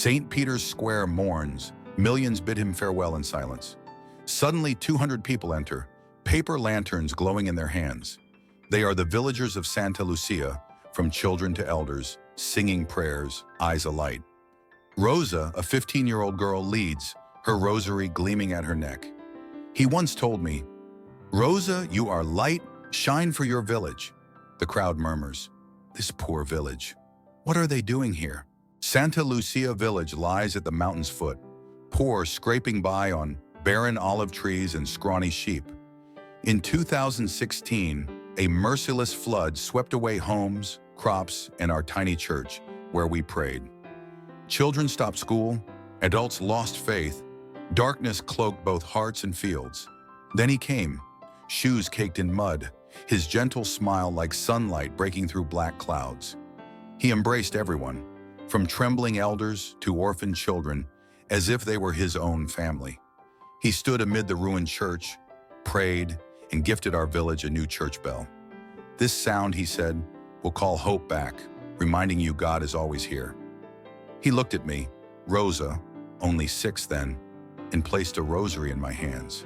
St. Peter's Square mourns. Millions bid him farewell in silence. Suddenly, 200 people enter, paper lanterns glowing in their hands. They are the villagers of Santa Lucia, from children to elders, singing prayers, eyes alight. Rosa, a 15-year-old girl, leads, her rosary gleaming at her neck. He once told me, "Rosa, you are light, shine for your village." The crowd murmurs, "This poor village. What are they doing here?" Santa Lucia village lies at the mountain's foot, poor, scraping by on barren olive trees and scrawny sheep. In 2016, a merciless flood swept away homes, crops, and our tiny church, where we prayed. Children stopped school, adults lost faith, darkness cloaked both hearts and fields. Then he came, shoes caked in mud, his gentle smile like sunlight breaking through black clouds. He embraced everyone, from trembling elders to orphaned children, as if they were his own family. He stood amid the ruined church, prayed, and gifted our village a new church bell. "This sound," he said, "will call hope back, reminding you God is always here." He looked at me, Rosa, only 6 then, and placed a rosary in my hands.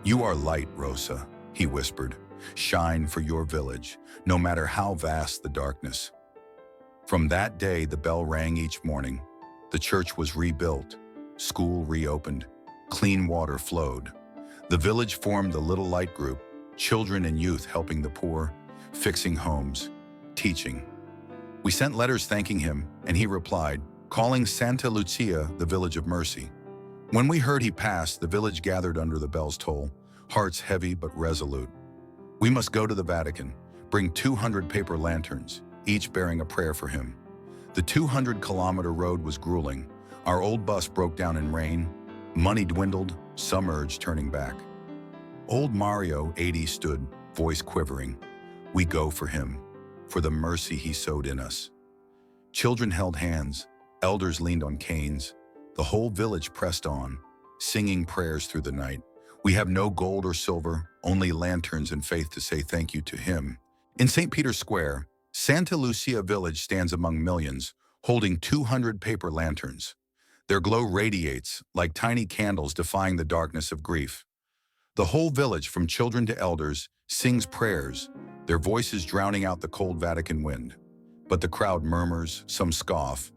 "You are light, Rosa," he whispered. "Shine for your village, no matter how vast the darkness." From that day, the bell rang each morning. The church was rebuilt, school reopened, clean water flowed. The village formed a little light group, children and youth helping the poor, fixing homes, teaching. We sent letters thanking him, and he replied, calling Santa Lucia the village of mercy. When we heard he passed, the village gathered under the bell's toll, hearts heavy but resolute. We must go to the Vatican, bring 200 paper lanterns, each bearing a prayer for him. The 200-kilometer road was grueling. Our old bus broke down in rain. Money dwindled, some urged turning back. Old Mario, 80, stood, voice quivering. We go for him, for the mercy he sowed in us. Children held hands, elders leaned on canes. The whole village pressed on, singing prayers through the night. We have no gold or silver, only lanterns and faith to say thank you to him. In St. Peter's Square, Santa Lucia village stands among millions, holding 200 paper lanterns. Their glow radiates like tiny candles defying the darkness of grief. The whole village, from children to elders, sings prayers, their voices drowning out the cold Vatican wind. But the crowd murmurs, some scoff.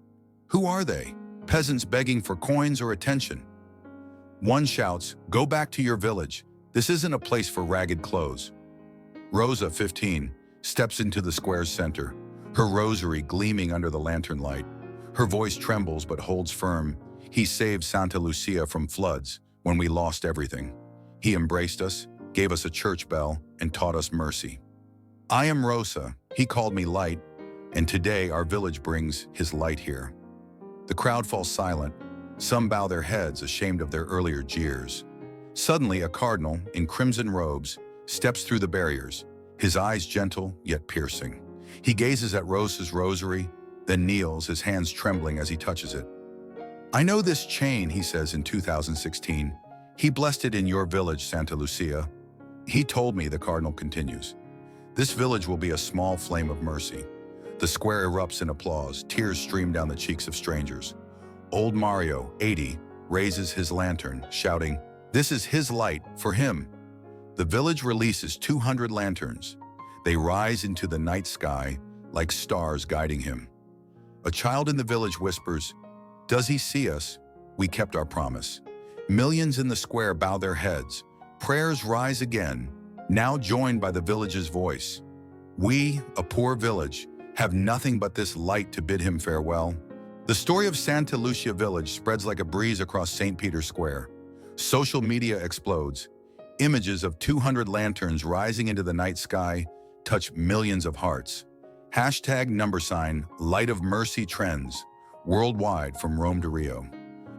Who are they? Peasants begging for coins or attention? One shouts, "Go back to your village. This isn't a place for ragged clothes." Rosa, 15, steps into the square's center, her rosary gleaming under the lantern light. Her voice trembles but holds firm. He saved Santa Lucia from floods when we lost everything. He embraced us, gave us a church bell, and taught us mercy. I am Rosa. He called me light, and today our village brings his light here. The crowd falls silent. Some bow their heads, ashamed of their earlier jeers. Suddenly, a cardinal, in crimson robes, steps through the barriers, his eyes gentle yet piercing. He gazes at Rosa's rosary, then kneels, his hands trembling as he touches it. "I know this chain," he says in 2016. "He blessed it in your village, Santa Lucia." He told me, the cardinal continues, "This village will be a small flame of mercy." The square erupts in applause, tears stream down the cheeks of strangers. Old Mario, 80, raises his lantern, shouting, "This is his light, for him." The village releases 200 lanterns. They rise into the night sky like stars guiding him. A child in the village whispers, "Does he see us? We kept our promise." Millions in the square bow their heads. Prayers rise again, now joined by the village's voice. We, a poor village, have nothing but this light to bid him farewell. The story of Santa Lucia village spreads like a breeze across St. Peter's Square. Social media explodes. Images of 200 lanterns rising into the night sky touch millions of hearts. #, Light of Mercy trends worldwide from Rome to Rio.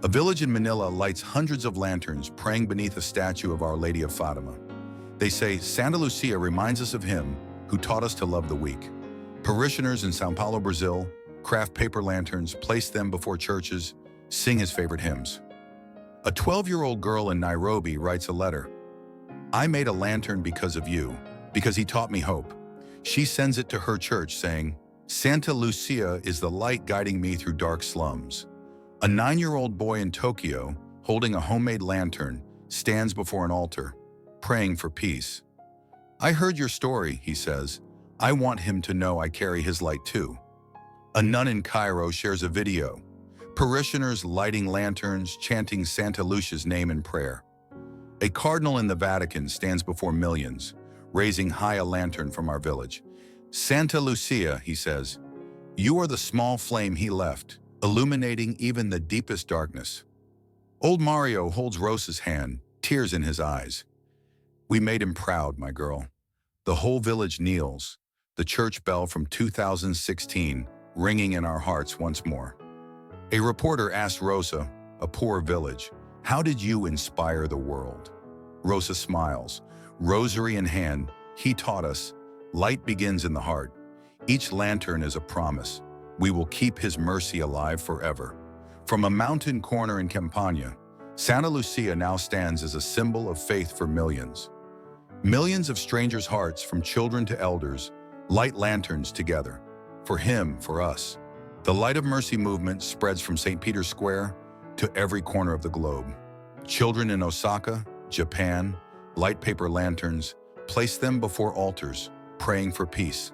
A village in Manila lights hundreds of lanterns praying beneath a statue of Our Lady of Fatima. They say Santa Lucia reminds us of him who taught us to love the weak. Parishioners in Sao Paulo, Brazil, craft paper lanterns, place them before churches, sing his favorite hymns. A 12-year-old girl in Nairobi writes a letter. "I made a lantern because of you, because he taught me hope." She sends it to her church saying, "Santa Lucia is the light guiding me through dark slums." A 9-year-old boy in Tokyo, holding a homemade lantern, stands before an altar, praying for peace. "I heard your story," he says. "I want him to know I carry his light too." A nun in Cairo shares a video. Parishioners lighting lanterns, chanting Santa Lucia's name in prayer. A cardinal in the Vatican stands before millions, raising high a lantern from our village. "Santa Lucia," he says, "you are the small flame he left, illuminating even the deepest darkness." Old Mario holds Rosa's hand, tears in his eyes. "We made him proud, my girl." The whole village kneels, the church bell from 2016 ringing in our hearts once more. A reporter asked Rosa, a poor village, "How did you inspire the world?" Rosa smiles. Rosary in hand, he taught us, light begins in the heart. Each lantern is a promise. We will keep his mercy alive forever. From a mountain corner in Campania, Santa Lucia now stands as a symbol of faith for millions. Millions of strangers' hearts, from children to elders, light lanterns together. For him, for us. The Light of Mercy movement spreads from St. Peter's Square to every corner of the globe. Children in Osaka, Japan, light paper lanterns, place them before altars, praying for peace.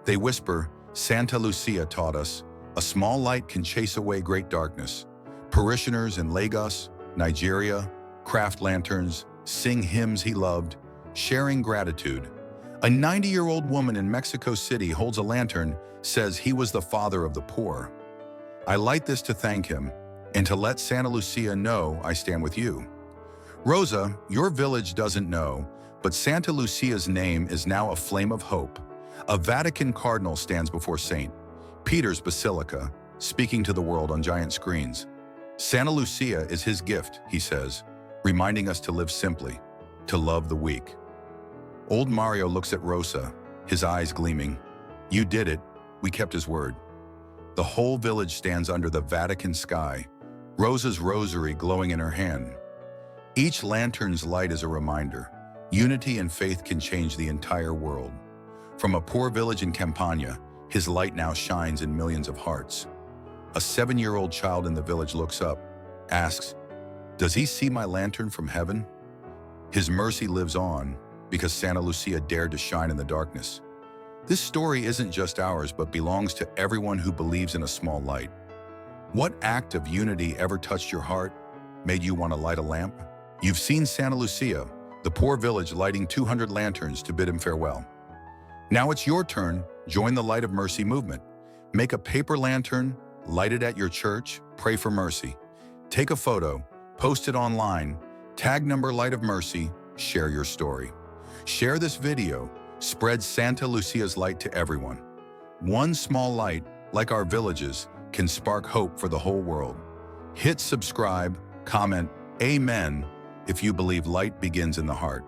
They whisper, "Santa Lucia taught us, a small light can chase away great darkness." Parishioners in Lagos, Nigeria, craft lanterns, sing hymns he loved, sharing gratitude. A 90-year-old woman in Mexico City holds a lantern, says he was the father of the poor. "I light this to thank him, and to let Santa Lucia know I stand with you." Rosa, your village doesn't know, but Santa Lucia's name is now a flame of hope. A Vatican cardinal stands before St. Peter's Basilica, speaking to the world on giant screens. Santa Lucia is his gift, he says, reminding us to live simply, to love the weak. Old Mario looks at Rosa, his eyes gleaming. "You did it. We kept his word." The whole village stands under the Vatican sky, Rosa's rosary glowing in her hand. Each lantern's light is a reminder. Unity and faith can change the entire world. From a poor village in Campania, his light now shines in millions of hearts. A 7-year-old child in the village looks up, asks, "Does he see my lantern from heaven?" His mercy lives on because Santa Lucia dared to shine in the darkness. This story isn't just ours, but belongs to everyone who believes in a small light. What act of unity ever touched your heart, made you want to light a lamp? You've seen Santa Lucia, the poor village lighting 200 lanterns to bid him farewell. Now it's your turn. Join the Light of Mercy movement. Make a paper lantern, light it at your church, pray for mercy. Take a photo, post it online, tag number Light of Mercy, share your story. Share this video, spread Santa Lucia's light to everyone. One small light, like our villages, can spark hope for the whole world. Hit subscribe, comment, Amen, if you believe light begins in the heart.